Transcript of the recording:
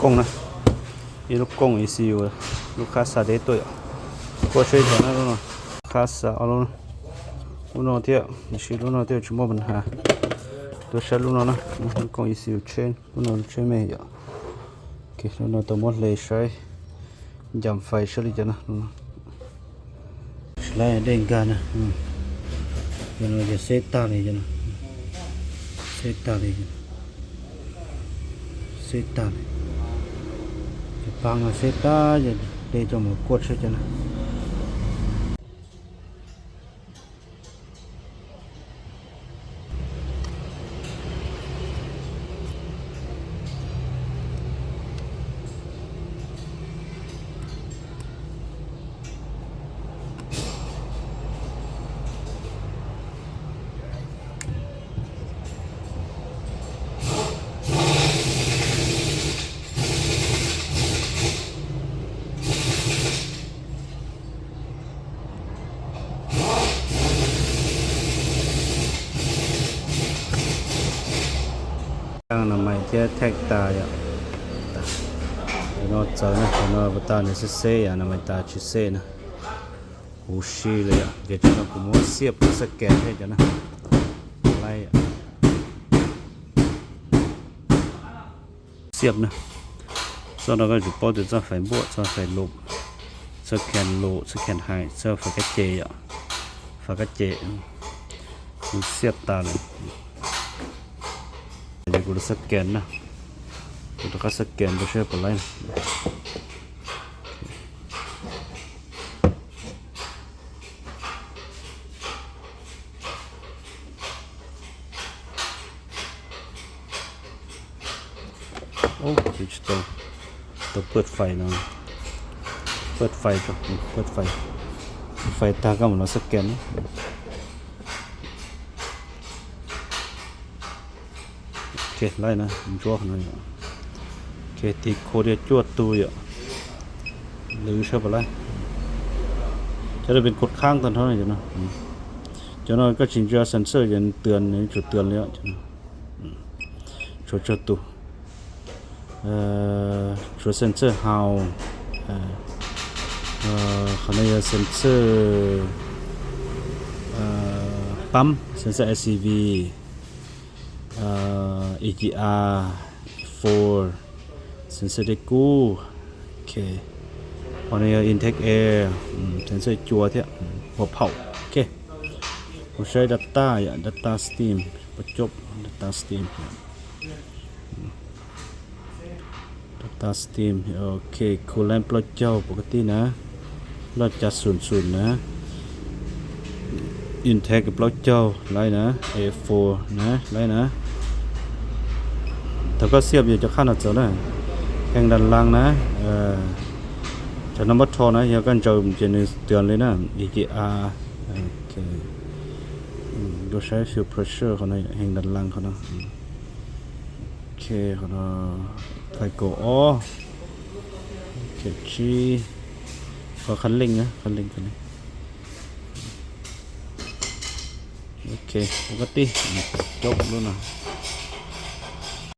กงนะอีลูกกง ECU ลูกค้าสาเดตัวก็ช่วยกันนะลูกค้าสาเอาลูกน้องเที่ยวนี่สิลูกน้องเที่ยวจะมีปัญหาตัวใช้ลูกน้องนะลูกกง ECU chain ลูกน้องใช้ไม่เยอะโอเคลูกน้องตัวหมดเลยใช้จำไฟใช้เลยจ้ะนะใช้เด้งกันนะลูกน้องจะเซตตาเลยจ้ะนะเซตตาเลยเซตตาเลยPang seta je de cho một cột sẽ cho nó nó mày theo thạch ta vậy nó chờ nó bắt ta nó sẽ xe à nó mày ta chỉ xe nè hú xìเลยอ่ะเดี๋ยวจะกูม้วนเสียบสแกนให้จ้ะนะไล่เสียบนะsau đóก็จะปอจะจะไฟบวกจะไฟลบสแกนโลสแกนไฮจะไฟกระเจอ่ะไฟกระเจกูเสียบตาเลยเดี๋ยวกูจะสแกนนะกูจะสแกนไปช่วยปลายโอ้ดิจิตอลตัวเปิดไฟนะเปิดไฟจ้ะเปิดไฟตาก็เหมือนเราสแกนโอเคไล่นะผมจ้วงหน่อยโอเคตีโคเดียจวดตัวอยู่หรือใช่ปะล่ะจะได้เป็นกดข้างตอนเท่าไหร่จ้ะนะจะน้อยก็ชิงจะเซ็นเซอร์ยันเตือนในจุดเตือนแล้วจ้ะนะจดตัวจุดเซ็นเซอร์ how เขาเรียกเซ็นเซอร์ปั๊มเซ็นเซอร์ SCV EGR 4 sensor ได้กู้โอเคอันนี้ intake air sensor จัวเถอะหัวเผาโอเคผมใช้ data อย่าง data stream ประจบ data stream data stream โอเค coolant ปลดเจ้าปกตินะเราจะ0 นะ intake ปลดเจ้าไล่นะ A4 นะไล่นะถ้าก็เสียบอยู่จะข้างหน้าจอได้แข่งด้านล่างนะจะนำบัตรทอนะอย่ากันจะเตือนเลยนะ EGR โอเคดูใช้ fuel pressure เขาในแห่งด้านล่างเขานะโอเคเขานะไฟโกโอเคชีก็คันเร่งนะคันเร่งกันโอเคปกติจบแล้วนะ